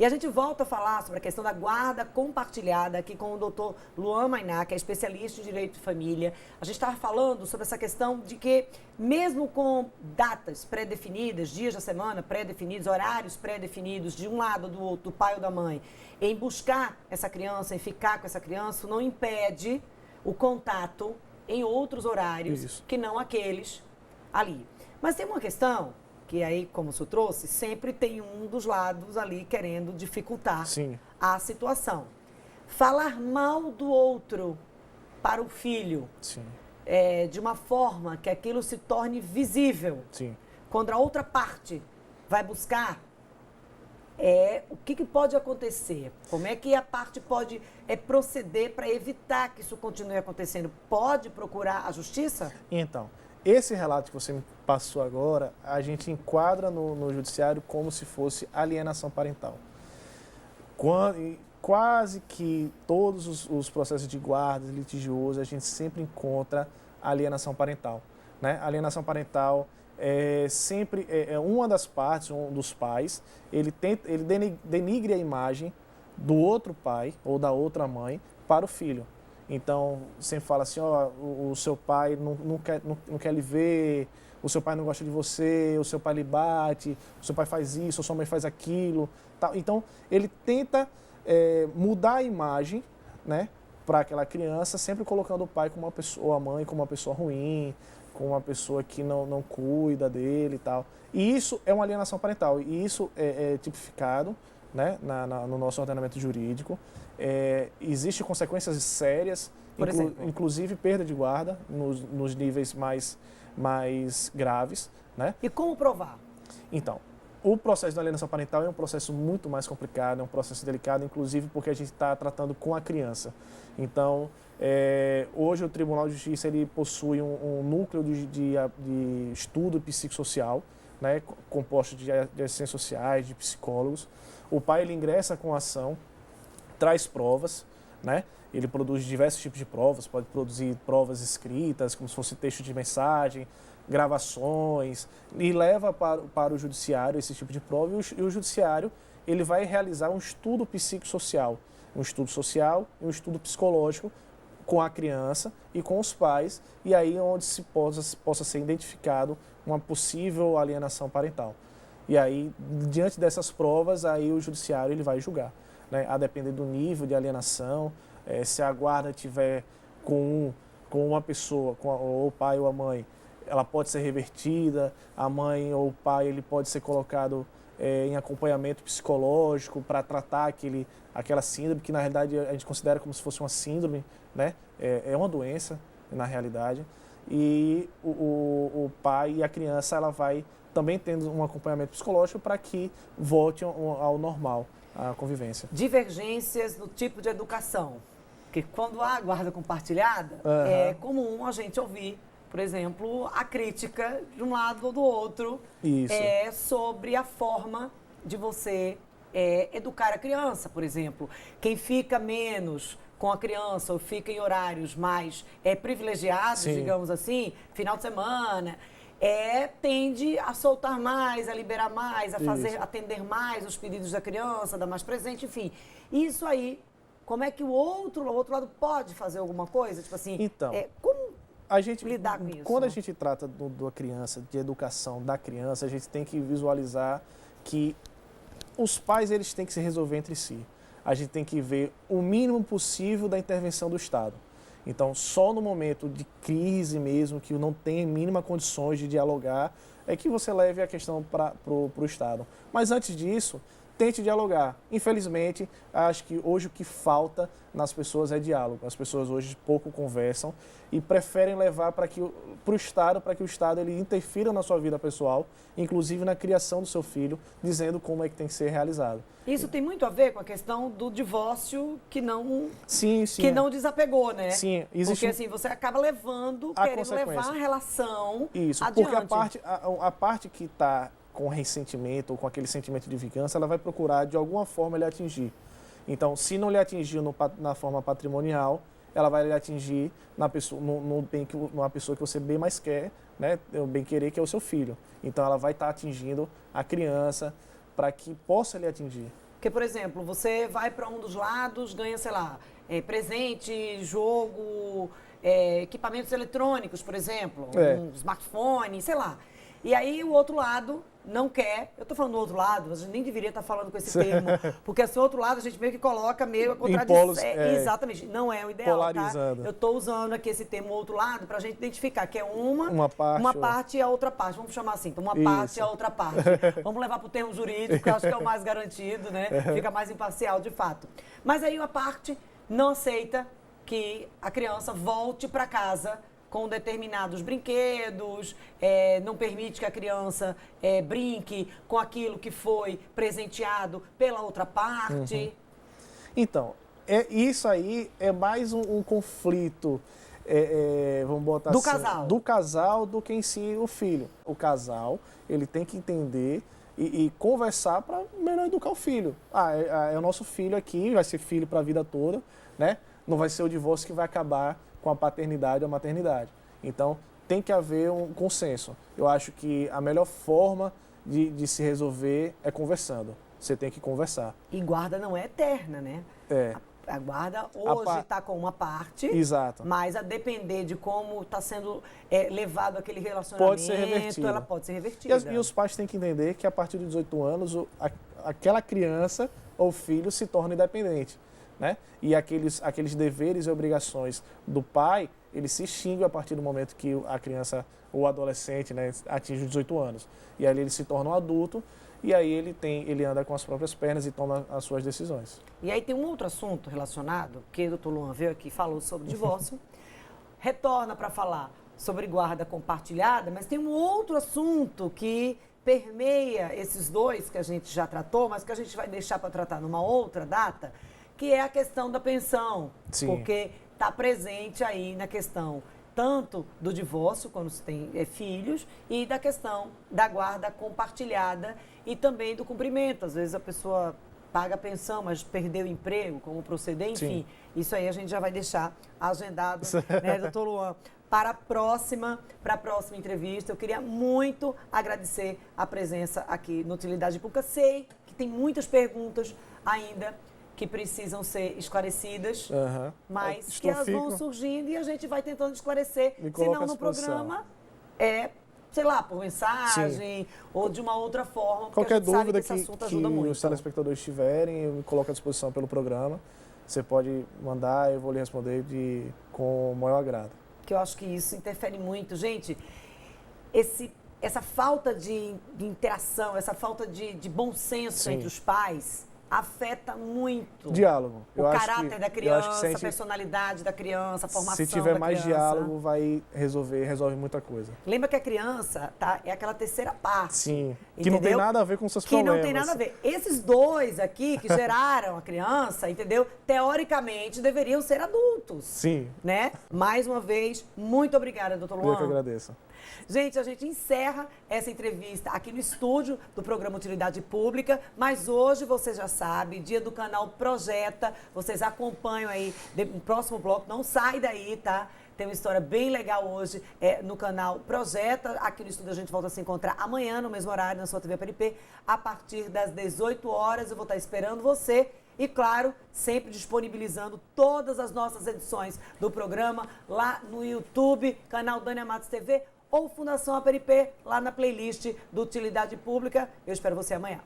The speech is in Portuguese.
E a gente volta a falar sobre a questão da guarda compartilhada aqui com o doutor Luan Mainá, que é especialista em direito de família. A gente estava falando sobre essa questão de que, mesmo com datas pré-definidas, dias da semana pré-definidos, horários pré-definidos, de um lado ou do outro, do pai ou da mãe, em buscar essa criança, em ficar com essa criança, não impede o contato em outros horários que não aqueles ali. Mas tem uma questão que aí, como o senhor trouxe, sempre tem um dos lados ali querendo dificultar a situação. Falar mal do outro para o filho, de uma forma que aquilo se torne visível, quando a outra parte vai buscar, o que pode acontecer? Como é que a parte pode proceder para evitar que isso continue acontecendo? Pode procurar a justiça? Então, esse relato que você me passou agora, a gente enquadra no judiciário como se fosse alienação parental. Quase que todos os processos de guarda litigiosos, a gente sempre encontra alienação parental, né? Alienação parental sempre uma das partes, um dos pais, ele denigre a imagem do outro pai ou da outra mãe para o filho. Então, sempre fala assim, o seu pai não quer lhe ver, o seu pai não gosta de você, o seu pai lhe bate, o seu pai faz isso, a sua mãe faz aquilo. Tal. Então, ele tenta mudar a imagem, né, para aquela criança, sempre colocando o pai como uma pessoa, ou a mãe como uma pessoa ruim, como uma pessoa que não cuida dele e tal. E isso é uma alienação parental, e isso é tipificado, né, no nosso ordenamento jurídico. Existem consequências sérias, inclusive perda de guarda nos níveis mais graves, né? E como provar? Então, o processo da alienação parental é um processo muito mais complicado, é um processo delicado, inclusive porque a gente está tratando com a criança. Então, hoje o Tribunal de Justiça ele possui um núcleo de estudo psicossocial, né, composto de assistentes sociais, de psicólogos. O pai ele ingressa com a ação, traz provas, né? Ele produz diversos tipos de provas, pode produzir provas escritas, como se fosse texto de mensagem, gravações, e leva para o judiciário esse tipo de prova, e o judiciário ele vai realizar um estudo psicossocial, um estudo social e um estudo psicológico com a criança e com os pais, e aí onde se possa ser identificado uma possível alienação parental. E aí, diante dessas provas, aí o judiciário ele vai julgar, né? A depender do nível de alienação, se a guarda tiver com uma pessoa, ou o pai ou a mãe, ela pode ser revertida, a mãe ou o pai ele pode ser colocado em acompanhamento psicológico para tratar aquela síndrome, que na realidade a gente considera como se fosse uma síndrome, né? É uma doença, na realidade. E o pai e a criança ela vai também tendo um acompanhamento psicológico para que volte ao normal, a convivência. Divergências no tipo de educação. Porque quando há guarda compartilhada, é comum a gente ouvir, por exemplo, a crítica de um lado ou do outro sobre a forma de você educar a criança, por exemplo. Quem fica menos com a criança ou fica em horários mais privilegiados, digamos assim, final de semana, tende a soltar mais, a liberar mais, atender mais os pedidos da criança, dar mais presente, enfim. Isso aí, como é que o outro lado pode fazer alguma coisa? Tipo assim, então, como lidar com isso? Quando a gente trata da criança, de educação da criança, a gente tem que visualizar que os pais eles têm que se resolver entre si. A gente tem que ver o mínimo possível da intervenção do Estado. Então, só no momento de crise mesmo, que não tem mínima condições de dialogar, é que você leve a questão para o Estado. Mas antes disso, tente dialogar. Infelizmente, acho que hoje o que falta nas pessoas é diálogo. As pessoas hoje pouco conversam e preferem levar para o Estado, para que o Estado ele interfira na sua vida pessoal, inclusive na criação do seu filho, dizendo como é que tem que ser realizado. Isso tem muito a ver com a questão do divórcio que não desapegou, né? Sim, existe. Porque assim, você acaba querendo levar a relação adiante. Porque a parte que está com ressentimento ou com aquele sentimento de vingança, ela vai procurar de alguma forma lhe atingir. Então, se não lhe atingiu na forma patrimonial, ela vai lhe atingir numa pessoa que você bem mais quer, né? O bem querer, que é o seu filho. Então, ela vai estar atingindo a criança para que possa lhe atingir. Porque, por exemplo, você vai para um dos lados, ganha, sei lá, presente, jogo, equipamentos eletrônicos, por exemplo, um smartphone, sei lá. E aí o outro lado não quer. Eu estou falando do outro lado, a gente nem deveria estar falando com esse termo, porque esse outro lado a gente meio que coloca meio a contradição. Exatamente, não é o ideal, polarizando. Tá? Eu estou usando aqui esse termo outro lado para a gente identificar que é uma parte e a outra parte. Vamos chamar assim, então uma parte e a outra parte. Vamos levar para o termo jurídico, que eu acho que é o mais garantido, né? Fica mais imparcial de fato. Mas aí uma parte não aceita que a criança volte para casa com determinados brinquedos, não permite que a criança brinque com aquilo que foi presenteado pela outra parte. Então, isso aí é mais um conflito, vamos botar do assim, casal. Do casal do que em si o filho. O casal, ele tem que entender e conversar para melhor educar o filho. É o nosso filho aqui, vai ser filho para a vida toda, né? Não vai ser o divórcio que vai acabar com a paternidade ou a maternidade. Então, tem que haver um consenso. Eu acho que a melhor forma de se resolver é conversando. Você tem que conversar. E guarda não é eterna, né? A guarda hoje está com uma parte, exato, mas a depender de como está sendo levado aquele relacionamento, pode ser revertida. Ela pode ser revertida. E os pais têm que entender que a partir de 18 anos, aquela criança ou filho se torna independente. Né? E aqueles deveres e obrigações do pai, eles se extinguem a partir do momento que a criança ou adolescente, né, atinge os 18 anos. E aí ele se torna um adulto e aí ele anda com as próprias pernas e toma as suas decisões. E aí tem um outro assunto relacionado, que o doutor Luan veio aqui e falou sobre divórcio, retorna para falar sobre guarda compartilhada, mas tem um outro assunto que permeia esses dois que a gente já tratou, mas que a gente vai deixar para tratar numa outra data, que é a questão da pensão. Sim. Porque está presente aí na questão tanto do divórcio, quando se tem filhos, e da questão da guarda compartilhada e também do cumprimento. Às vezes a pessoa paga a pensão, mas perdeu o emprego, como proceder, enfim. Sim. Isso aí a gente já vai deixar agendado, né, doutor Luan, para a próxima entrevista. Eu queria muito agradecer a presença aqui no Utilidade Pública. Sei que tem muitas perguntas ainda que precisam ser esclarecidas, mas que elas vão surgindo e a gente vai tentando esclarecer. Se não no programa, sei lá, por mensagem. Sim. Ou de uma outra forma, porque qualquer a gente sabe dúvida que esse assunto ajuda muito. Os telespectadores tiverem, eu me coloco à disposição pelo programa. Você pode mandar, eu vou lhe responder com o maior agrado. Que eu acho que isso interfere muito. Gente, essa falta de interação, essa falta de bom senso entre os pais afeta muito diálogo. O caráter da criança, a personalidade da criança, a formação da criança. Se tiver mais diálogo, resolve muita coisa. Lembra que a criança é aquela terceira parte. Sim, entendeu? Que não tem nada a ver com seus problemas. Que não tem nada a ver. Esses dois aqui que geraram a criança, entendeu? Teoricamente deveriam ser adultos. Sim. Né? Mais uma vez, muito obrigada, doutor Luan. Eu que agradeço. Gente, a gente encerra essa entrevista aqui no estúdio do programa Utilidade Pública, mas hoje você já sabe, dia do canal Projeta, vocês acompanham aí no próximo bloco, não sai daí, tá? Tem uma história bem legal hoje no canal Projeta. Aqui no estúdio a gente volta a se encontrar amanhã, no mesmo horário, na sua TV PNP, a partir das 18 horas. Eu vou estar esperando você. E, claro, sempre disponibilizando todas as nossas edições do programa lá no YouTube, canal Dânia Matos TV ou Fundação APNP, lá na playlist do Utilidade Pública. Eu espero você amanhã.